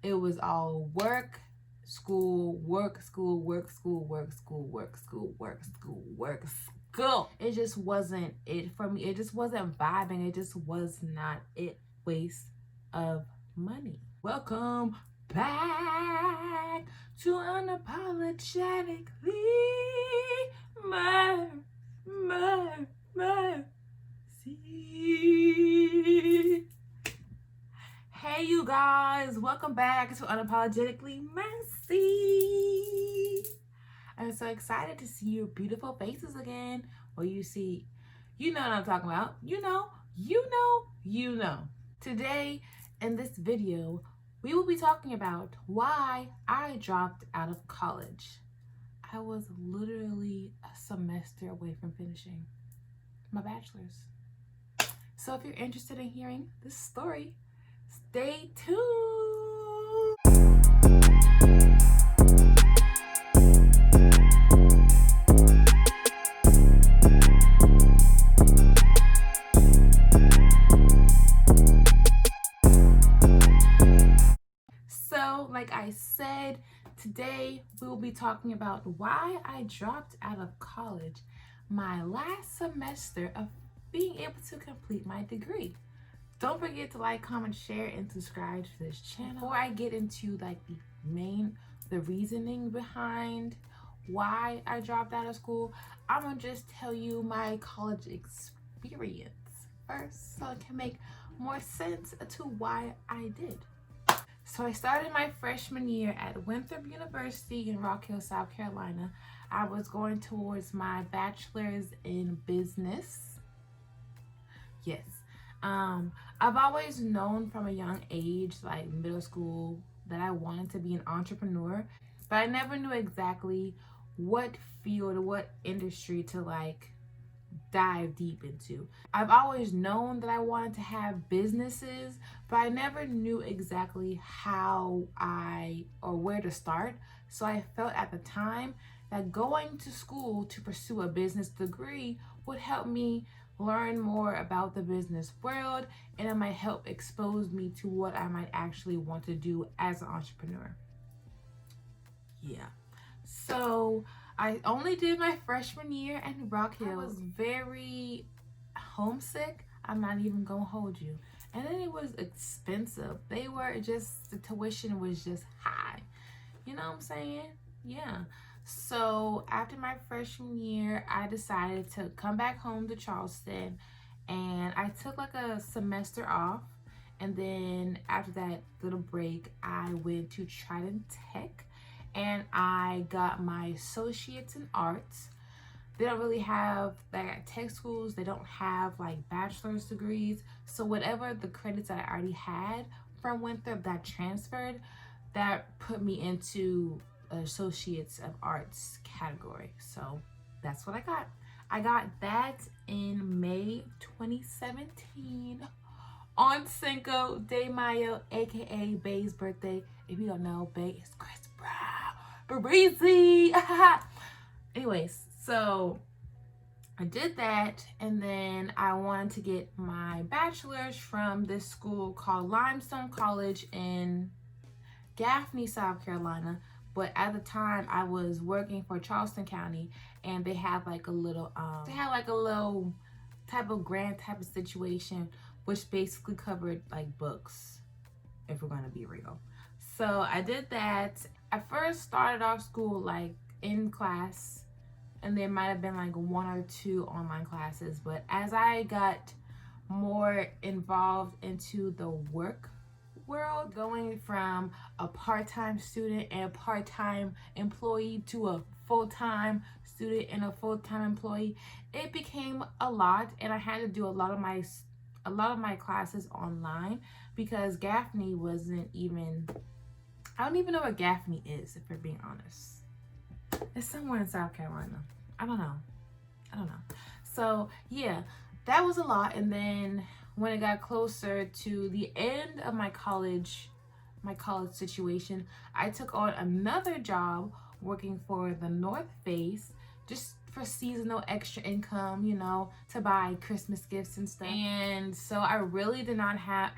It was all work, school, work, school, work, school, work, school, work, school, work, school, work, school. It just wasn't it for me. It just wasn't vibing. It just was not it. Waste of money. Welcome back to Unapologetically Mercy. Hey you guys, welcome back to Unapologetically Mercy. I'm so excited to see your beautiful faces again. Well, you see, you know what I'm talking about. You know. Today, in this video, we will be talking about why I dropped out of college. I was literally a semester away from finishing my bachelor's. So if you're interested in hearing this story, stay tuned. So, like I said, today we will be talking about why I dropped out of college, my last semester of being able to complete my degree. Don't forget to like, comment, share, and subscribe to this channel. Before I get into like the reasoning behind why I dropped out of school, I'm gonna just tell you my college experience first so it can make more sense to why I did. So I started my freshman year at Winthrop University in Rock Hill, South Carolina. I was going towards my bachelor's in business. Yes. I've always known from a young age, like middle school, that I wanted to be an entrepreneur, but I never knew exactly what field or what industry to like dive deep into. I've always known that I wanted to have businesses, but I never knew exactly how or where to start. So I felt at the time that going to school to pursue a business degree would help me learn more about the business world, and it might help expose me to what I might actually want to do as an entrepreneur. Yeah. So I only did my freshman year in Rock Hill. I was very homesick. I'm not even gonna hold you. And then it was expensive. The tuition was just high. You know what I'm saying? Yeah. So after my freshman year, I decided to come back home to Charleston, and I took like a semester off. And then after that little break, I went to Trident Tech and I got my associates in arts. They don't really have, like at tech schools, they don't have like bachelor's degrees. So whatever the credits that I already had from Winthrop that transferred, that put me into associates of arts category. So that's what I got. I got that in May 2017 on Cinco de Mayo, aka Bay's birthday. If you don't know, Bay is Chris Brown, Barisi. Anyways, so I did that, and then I wanted to get my bachelor's from this school called Limestone College in Gaffney, South Carolina. But at the time, I was working for Charleston County, and they had like a little type of grant type of situation, which basically covered like books, if we're gonna be real. So I did that. I first started off school like in class, and there might have been like 1 or 2 online classes. But as I got more involved into the work world, going from a part-time student and a part-time employee to a full-time student and a full-time employee, it became a lot, and I had to do a lot of my classes online because Gaffney wasn't even, I don't even know what Gaffney is, if we're being honest. It's somewhere in South Carolina. I don't know. So yeah, that was a lot. And then when it got closer to the end of my college situation, I took on another job working for the North Face, just for seasonal extra income, you know, to buy Christmas gifts and stuff. And so I really did not have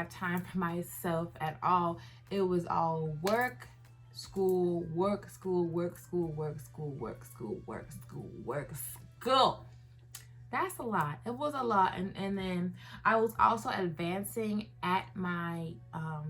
time for myself at all. It was all work, school, work, school, work, school, work, school, work, school, work, school, work, school. That's a lot. It was a lot. And then I was also advancing at my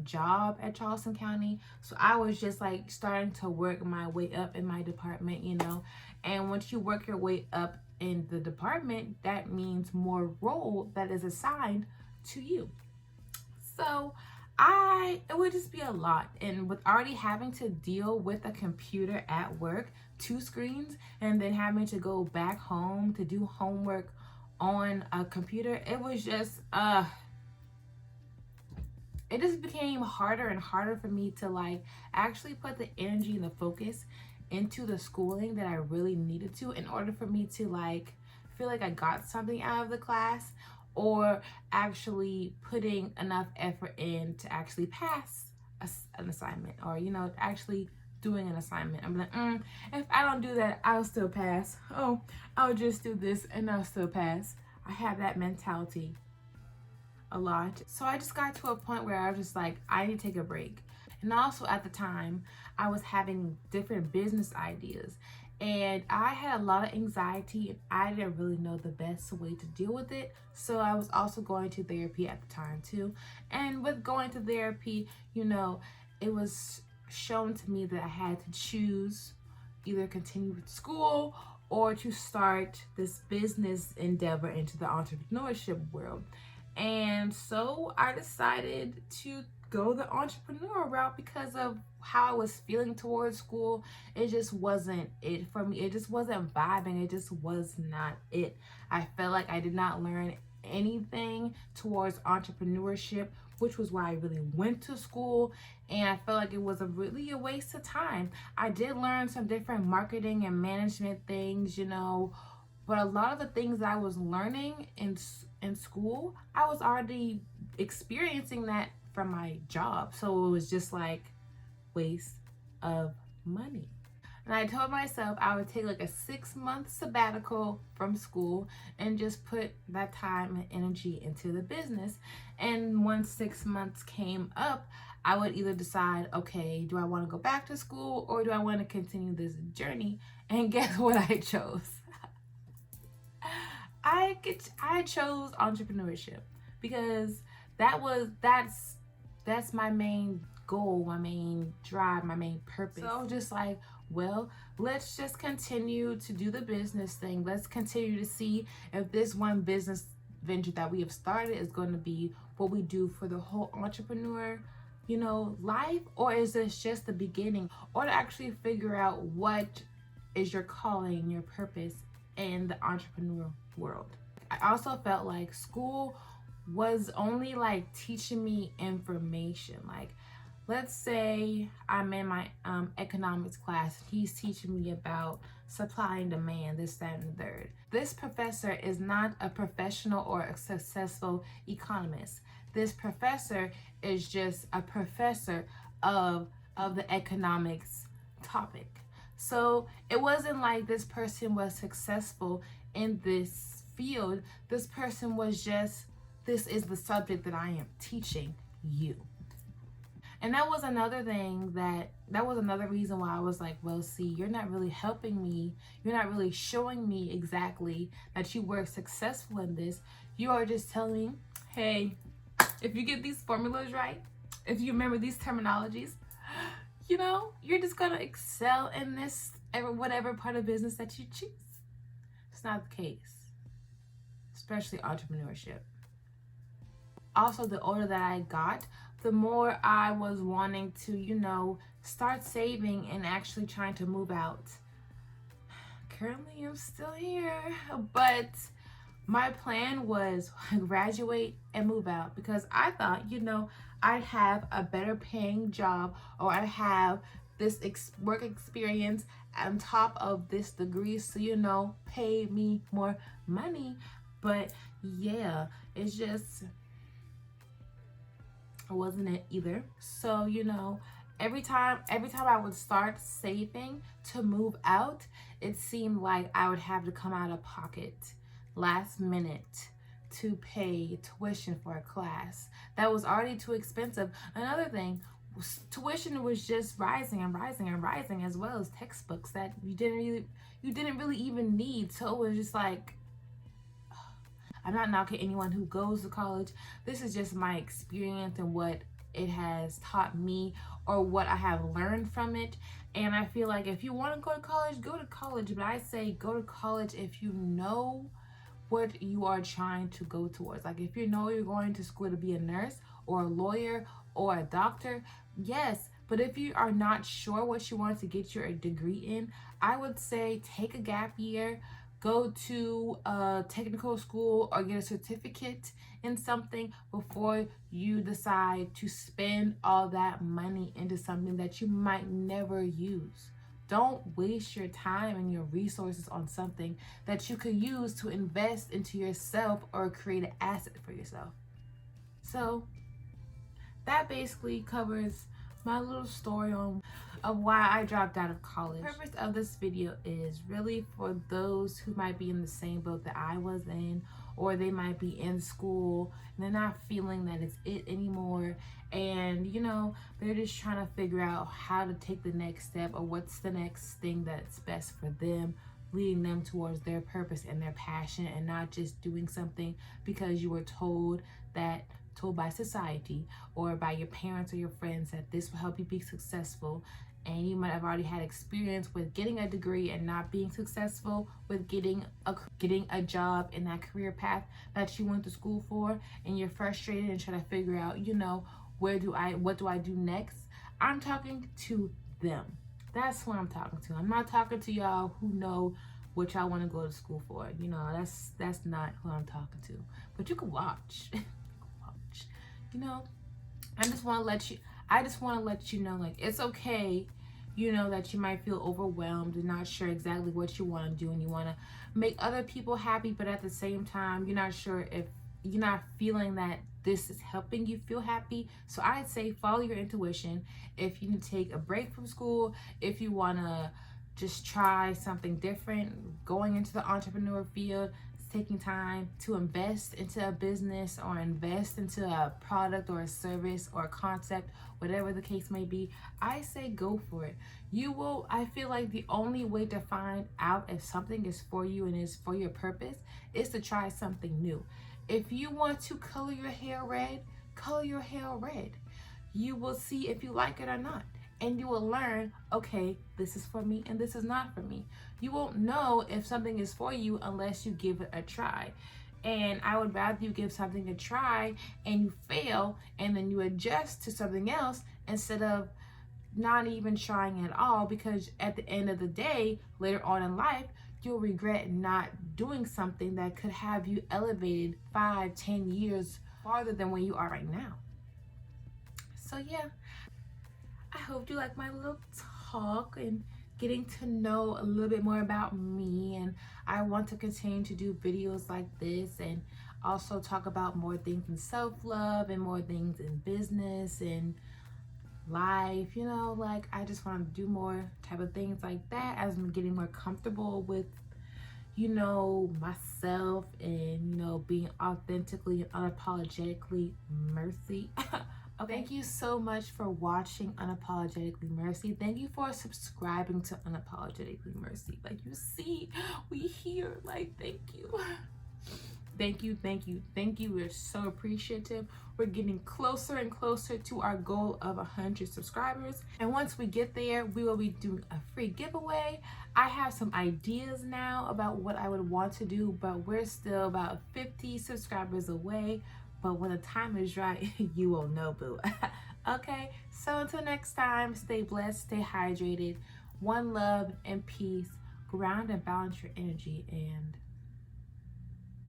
job at Charleston County. So I was just like starting to work my way up in my department, you know. And once you work your way up in the department, that means more role that is assigned to you. So it would just be a lot. And with already having to deal with a computer at work, 2 screens, and then having to go back home to do homework on a computer, it was just it just became harder and harder for me to like actually put the energy and the focus into the schooling that I really needed to, in order for me to like feel like I got something out of the class, or actually putting enough effort in to actually pass an assignment, or, you know, actually doing an assignment. I'm like, if I don't do that, I'll still pass. Oh, I'll just do this and I'll still pass. I have that mentality a lot. So I just got to a point where I was just like, I need to take a break. And also at the time, I was having different business ideas, and I had a lot of anxiety, and I didn't really know the best way to deal with it. So I was also going to therapy at the time too. And with going to therapy, you know, it was shown to me that I had to choose either continue with school or to start this business endeavor into the entrepreneurship world. And so I decided to go the entrepreneur route because of how I was feeling towards school. It just wasn't it for me. It just wasn't vibing. It just was not it. I felt like I did not learn anything towards entrepreneurship, which was why I really went to school. And I felt like it was really a waste of time. I did learn some different marketing and management things, you know, but a lot of the things that I was learning in school, I was already experiencing that from my job. So it was just like waste of money. And I told myself I would take like a 6-month sabbatical from school and just put that time and energy into the business. And once 6 months came up, I would either decide, okay, do I want to go back to school or do I want to continue this journey? And guess what I chose? I chose entrepreneurship because that's my main goal, my main drive, my main purpose. So just like, well, let's just continue to do the business thing. Let's continue to see if this one business venture that we have started is going to be what we do for the whole entrepreneur, you know, life, or is this just the beginning, or to actually figure out what is your calling, your purpose in the entrepreneur world. I also felt like school was only like teaching me information. Like, let's say I'm in my economics class. He's teaching me about supply and demand, this, that, and the third. This professor is not a professional or a successful economist. This professor is just a professor of the economics topic. So it wasn't like this person was successful in this field. This person was just, this is the subject that I am teaching you. And that was another thing that was another reason why I was like, well, see, you're not really helping me. You're not really showing me exactly that you were successful in this. You are just telling me, hey, if you get these formulas right, if you remember these terminologies, you know, you're just gonna excel in this, whatever part of business that you choose. It's not the case, especially entrepreneurship. Also, the older that I got, the more I was wanting to, you know, start saving and actually trying to move out. Currently, I'm still here, but my plan was graduate and move out because I thought, you know, I'd have a better paying job, or I'd have this work experience on top of this degree, so, you know, pay me more money. But yeah, it's just, it wasn't it either. So, you know, every time I would start saving to move out, it seemed like I would have to come out of pocket last minute to pay tuition for a class that was already too expensive. Another thing, tuition was just rising and rising and rising, as well as textbooks that you didn't really even need. So it was just like, I'm not knocking anyone who goes to college. This is just my experience and what it has taught me, or what I have learned from it. And I feel like if you want to go to college, go to college. But I say go to college if you know what you are trying to go towards. Like if you know you're going to school to be a nurse or a lawyer or a doctor, yes. But if you are not sure what you want to get your degree in, I would say take a gap year, go to a technical school or get a certificate in something before you decide to spend all that money into something that you might never use. Don't waste your time and your resources on something that you could use to invest into yourself or create an asset for yourself. So that basically covers my little story of why I dropped out of college. The purpose of this video is really for those who might be in the same boat that I was in, or they might be in school and they're not feeling that it's it anymore, and they're just trying to figure out how to take the next step, or what's the next thing that's best for them, leading them towards their purpose and their passion, and not just doing something because you were told by society or by your parents or your friends that this will help you be successful. And you might have already had experience with getting a degree and not being successful with getting a job in that career path that you went to school for, and you're frustrated and trying to figure out, what do I do next? I'm talking to them. That's who I'm talking to. I'm not talking to y'all who know what y'all want to go to school for. That's not who I'm talking to. But you can watch. I just want to let you know, like, it's okay, that you might feel overwhelmed and not sure exactly what you want to do, and you want to make other people happy, but at the same time, you're not sure if you're not feeling that this is helping you feel happy. So I'd say follow your intuition. If you need to take a break from school, if you want to just try something different, going into the entrepreneur field, taking time to invest into a business or invest into a product or a service or a concept, whatever the case may be, I say go for it. I feel like the only way to find out if something is for you and is for your purpose is to try something new. If you want to color your hair red, color your hair red. You will see if you like it or not. And you will learn, okay, this is for me and this is not for me. You won't know if something is for you unless you give it a try. And I would rather you give something a try and you fail and then you adjust to something else instead of not even trying at all, because at the end of the day, later on in life, you'll regret not doing something that could have you elevated 5-10 years farther than where you are right now. So yeah, I hope you like my little talk and getting to know a little bit more about me. And I want to continue to do videos like this and also talk about more things in self-love and more things in business and life. Like I just want to do more type of things like that as I'm getting more comfortable with myself and being authentically and unapologetically mercy. Okay. Thank you so much for watching Unapologetically Mercy. Thank you for subscribing to Unapologetically Mercy. Like, you see, we here. Like, thank you. Thank you. We're so appreciative. We're getting closer and closer to our goal of 100 subscribers. And once we get there, we will be doing a free giveaway. I have some ideas now about what I would want to do, but we're still about 50 subscribers away. But when the time is right, you will know, boo. Okay, so until next time, stay blessed, stay hydrated. One love and peace. Ground and balance your energy, and